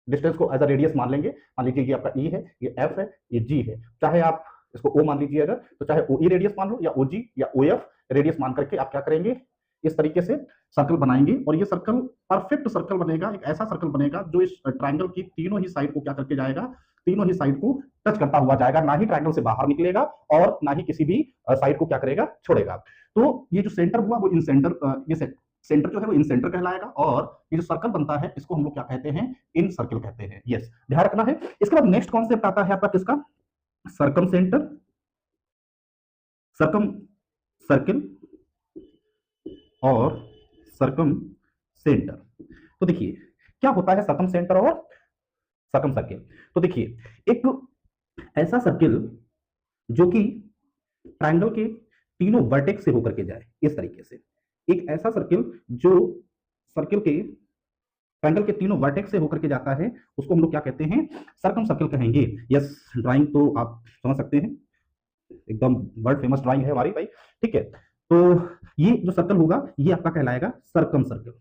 डिस्टेंस को एज अ रेडियस मान लेंगे। मान लीजिए ये आपका ई है, ये एफ है, ये जी है, चाहे आप इसको ओ मान लीजिए अगर, तो चाहे ओ ई रेडियस मान लो या ओ जी या ओ एफ रेडियस मान करके आप क्या करेंगे, इस तरीके से सर्कल बनाएंगे और ये सर्कल परफेक्ट सर्कल बनेगा, एक ऐसा सर्कल बनेगा जो इस ट्रायंगल की तीनों ही साइड को क्या करके जाएगा, तीनों ही साइड को टच करता हुआ जाएगा, ना ही ट्रायंगल से बाहर निकलेगा और ना ही किसी भी साइड को क्या करेगा, छोड़ेगा। तो ये जो सेंटर हुआ वो इन सेंटर, ये सेंटर जो है वो इन सेंटर कहलाएगा और ये जो सर्कल बनता है इसको हम लोग क्या कहते हैं, इन सर्कल कहते हैं। यस, ध्यान रखना है। इसके बाद नेक्स्ट कॉन्सेप्ट आता है आपका किसका, सर्कम सेंटर, सर्कम सर्किल और सर्कम सेंटर। तो देखिए क्या होता है सर्कम सेंटर और सर्कम सर्किल। तो देखिए एक ऐसा सर्किल जो कि ट्रायंगल के तीनों वर्टेक्स से होकर के जाए, इस तरीके से एक ऐसा सर्किल जो सर्किल के ट्रायंगल के तीनों वर्टेक्स से होकर के जाता है उसको हम लोग क्या कहते हैं, सर्कम सर्किल कहेंगे। यस, ड्राइंग तो आप समझ सकते हैं, एकदम वर्ल्ड फेमस ड्राइंग है हमारी भाई, ठीक है। तो ये जो सर्कल होगा ये आपका कहलाएगा सर्कम सर्किल,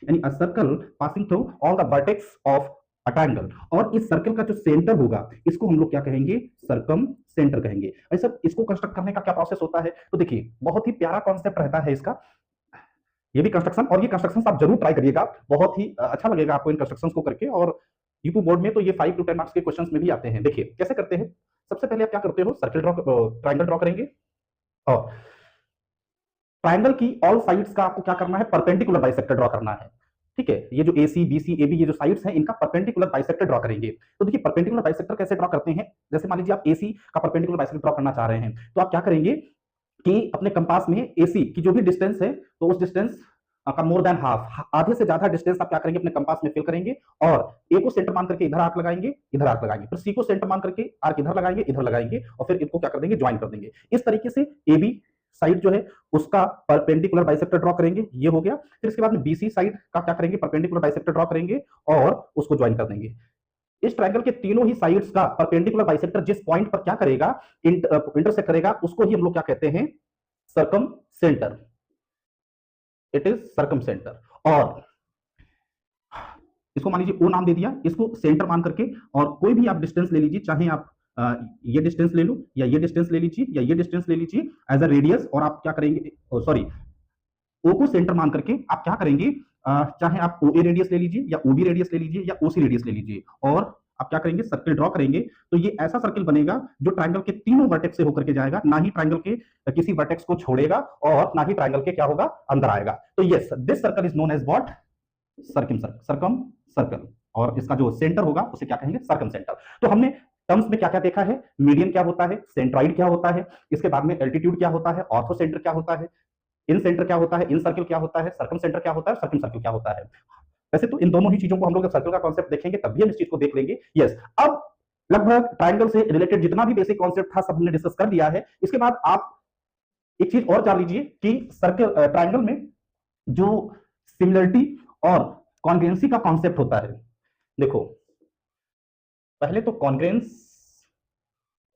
यानी a circle passing through all the vertex of a triangle. और इस सर्कल का जो सेंटर होगा इसको हम लोग क्या कहेंगे, सर्कम सेंटर कहेंगे। ऐसा इसको कंस्ट्रक्ट करने का क्या प्रोसेस होता है, तो देखिए बहुत ही प्यारा कॉन्सेप्ट रहता है इसका, ये भी कंस्ट्रक्शन, और ये कंस्ट्रक्शन आप जरूर ट्राई करिएगा, बहुत ही अच्छा लगेगा आपको इन कंस्ट्रक्शन को करके। और यूट्यूब बोर्ड में तो ये 5 to 10 मार्क्स के क्वेश्चंस में भी आते हैं। देखिए कैसे करते हैं, सबसे पहले आप क्या करते हो, सर्किल ड्रॉ, ट्रायंगल ड्रॉ करेंगे और ट्रायंगल की ऑल साइड्स का आपको क्या करना है, परपेंडिकुलर बाइसेक्टर ड्रॉ करना है। ठीक है, ये जो AC BC AB ये जो साइड्स हैं इनका परपेंडिकुलर बाइसेक्टर ड्रॉ करेंगे। तो देखिए परपेंडिकुलर बाइसेक्टर कैसे ड्रॉ करते हैं, जैसे मान लीजिए आप AC का परपेंडिकुलर बाइसेक्टर ड्रॉ करना चाह रहे हैं तो आप क्या करेंगे कि अपने कंपास में AC की जो भी डिस्टेंस है तो उस डिस्टेंस का मोर देन हाफ, आधे से ज्यादा डिस्टेंस आप क्या करेंगे अपने कंपास में फिल करेंगे और A को सेंटर मान करके इधर आर्क लगाएंगे, इधर आर्क लगाएंगे, फिर C को सेंटर मान करके आर्क इधर लगाएंगे, इधर लगाएंगे और फिर इनको क्या कर देंगे, ज्वाइन कर देंगे। इस तरीके से AB साइड जो है उसका परपेंडिकुलर बाइसेक्टर ड्रॉ करेंगे, ये हो गया। फिर इसके बाद में BC साइड का क्या करेंगे, परपेंडिकुलर बाइसेक्टर ड्रॉ करेंगे और उसको ज्वाइन कर देंगे। इस ट्रायंगल के तीनों ही साइड्स का परपेंडिकुलर बाइसेक्टर जिस पॉइंट पर क्या करेगा, इंटरसेक्ट करेगा, उसको ही हम लोग क्या कहते हैं, circum centre. It is circum centre. और इसको मान लीजिए O नाम दे दिया, इसको सेंटर मान करके और कोई भी आप डिस्टेंस ले लीजिए, चाहे आप ये डिस्टेंस ले लो या ये डिस्टेंस ले लीजिए या ये डिस्टेंस ले लीजिए एज अ रेडियस, और आप क्या करेंगे, सॉरी O को सेंटर मान करके आप क्या करेंगे, चाहे आप OA रेडियस ले लीजिए या OB रेडियस ले लीजिए या OC रेडियस ले लीजिए और आप क्या करेंगे, सर्किल ड्रॉ करेंगे। तो ये ऐसा सर्किल बनेगा जो ट्रायंगल के तीनों वर्टेक्स से होकर के जाएगा, ना ही ट्रायंगल के किसी वर्टेक्स को छोड़ेगा और ना ही ट्रायंगल के क्या होगा, अंदर आएगा। तो yes, this circle is known as what, circum circle, और इसका जो सेंटर होगा उसे क्या कहेंगे, सर्कम सेंटर। तो हमने टर्म्स में क्या क्या देखा है, मीडियन क्या होता है, सेंट्राइड क्या होता है, इसके बाद में एल्टीट्यूड क्या होता है, ऑर्थो सेंटर क्या होता है, इन सेंटर क्या होता है, इन सर्किल क्या होता है, सर्कम सेंटर क्या होता है, सर्कम सर्किल क्या होता है। वैसे तो इन दोनों ही चीजों को हम लोग जब सर्कल का कॉन्सेप्ट देखेंगे तब भी हम इस चीज को देख लेंगे। यस, अब लगभग ट्रायंगल से रिलेटेड जितना भी बेसिक कॉन्सेप्ट था सब हमने डिस्कस कर दिया है। इसके बाद आप एक चीज और जान लीजिए कि सर्कल ट्रायंगल में जो सिमिलरिटी और कॉन्ग्रुएंसी का कॉन्सेप्ट होता है, देखो पहले तो कॉन्ग्रुएंस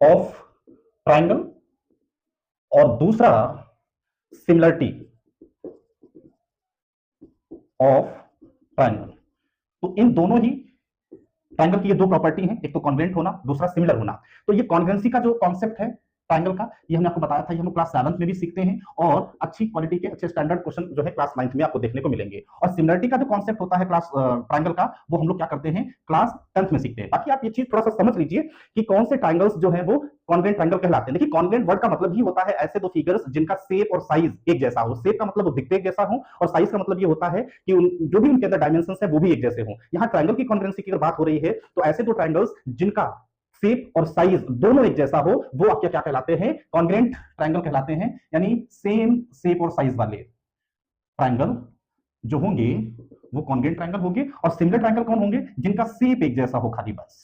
ऑफ ट्रायंगल और दूसरा सिमिलरिटी ऑफ ट्रायंगल। तो इन दोनों ही ट्राइंगल की ये दो प्रॉपर्टी हैं, एक तो कॉन्ग्रुएंट होना, दूसरा सिमिलर होना। तो ये कॉन्ग्रुएंसी का जो कॉन्सेप्ट है ट्राइंगल का, ये हमने आपको बताया था, ये हम क्लास 7th में भी सीखते हैं और अच्छी क्वालिटी के अच्छे स्टैंडर्ड क्वेश्चन जो है क्लास 9th में आपको देखने को मिलेंगे। और सिमिलरिटी का जो कॉन्सेप्ट होता है क्लास ट्राइंगल का, वो हम लोग क्या करते हैं क्लास 10th में सीखते हैं। ताकि आप ये चीज थोड़ा सा समझ लीजिए कि कौन से ट्राइंगल्स जो है वो कॉन्ग्रुएंट ट्राइंगल कहलाते हैं। देखिए कॉन्ग्रुएंट वर्ड का मतलब ही होता है ऐसे दो फिगर्स जिनका शेप और साइज एक जैसा हो। शेप का मतलब वो दिखते एक जैसा हो और साइज का मतलब ये होता है कि जो भी उनके अंदर डायमेंशंस है वो भी एक जैसे हो। यहाँ ट्राइंगल की कॉन्ग्रुएंसी की अगर बात हो रही है तो ऐसे दो ट्राइंगल्स जिनका शेप और साइज दोनों एक जैसा हो वो आपके क्या कहलाते हैं कॉन्ग्रुएंट ट्राइंगल कहलाते हैं। यानी सेम शेप और साइज वाले ट्राइंगल जो होंगे वो कॉन्ग्रुएंट ट्राइंगल होंगे। और सिमिलर ट्राइंगल कौन होंगे जिनका शेप एक जैसा हो खाली बस,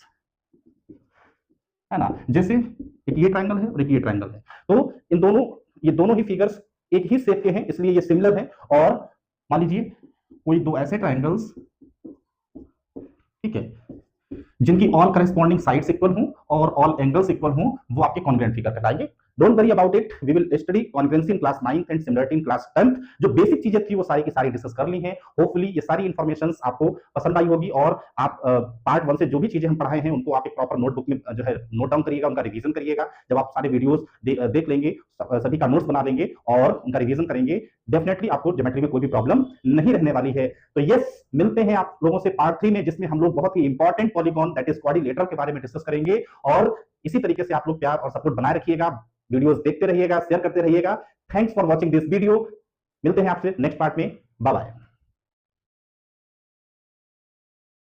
है ना। जैसे एक ये ट्राइंगल है और एक ये ट्राइंगल है, तो इन दोनों ये दोनों ही फिगर्स एक ही शेप के हैं इसलिए ये सिमिलर है। और मान लीजिए कोई दो ऐसे ट्राइंगल्स, ठीक है, जिनकी ऑल करस्पॉन्डिंग साइड्स इक्वल हों और ऑल एंगल्स इक्वल हों, वो आपके कॉन्ग्रुएंट फिगर कहलाएंगे। Don't worry about it, we will study congruency in class 9th and similarity in class 10th। जो बेसिक चीजें थी वो सारी की सारी डिस्कस कर ली हैं। होपफुली ये सारी इंफॉर्मेशंस आपको पसंद आई होगी और आप पार्ट 1 से जो भी चीजें हम पढ़ाए हैं उनको आप एक प्रॉपर नोटबुक में जो है नोट डाउन करिएगा, उनका रिवीजन करिएगा। जब आप सारे वीडियोस देख लेंगे, सभी का नोट्स बना लेंगे और उनका रिवीजन करेंगे, डेफिनेटली आपको ज्योमेट्री में कोई भी प्रॉब्लम नहीं रहने वाली है। तो यस, मिलते हैं आप लोगों से पार्ट 3 में, जिसमें हम लोग बहुत ही important polygon that is quadrilateral के बारे में डिस्कस करेंगे। और इसी तरीके से आप लोग प्यार और सपोर्ट बनाए रखिएगा, वीडियोस देखते रहिएगा, शेयर करते रहिएगा। Thanks for watching this video. मिलते हैं आपसे नेक्स्ट पार्ट में। Bye bye.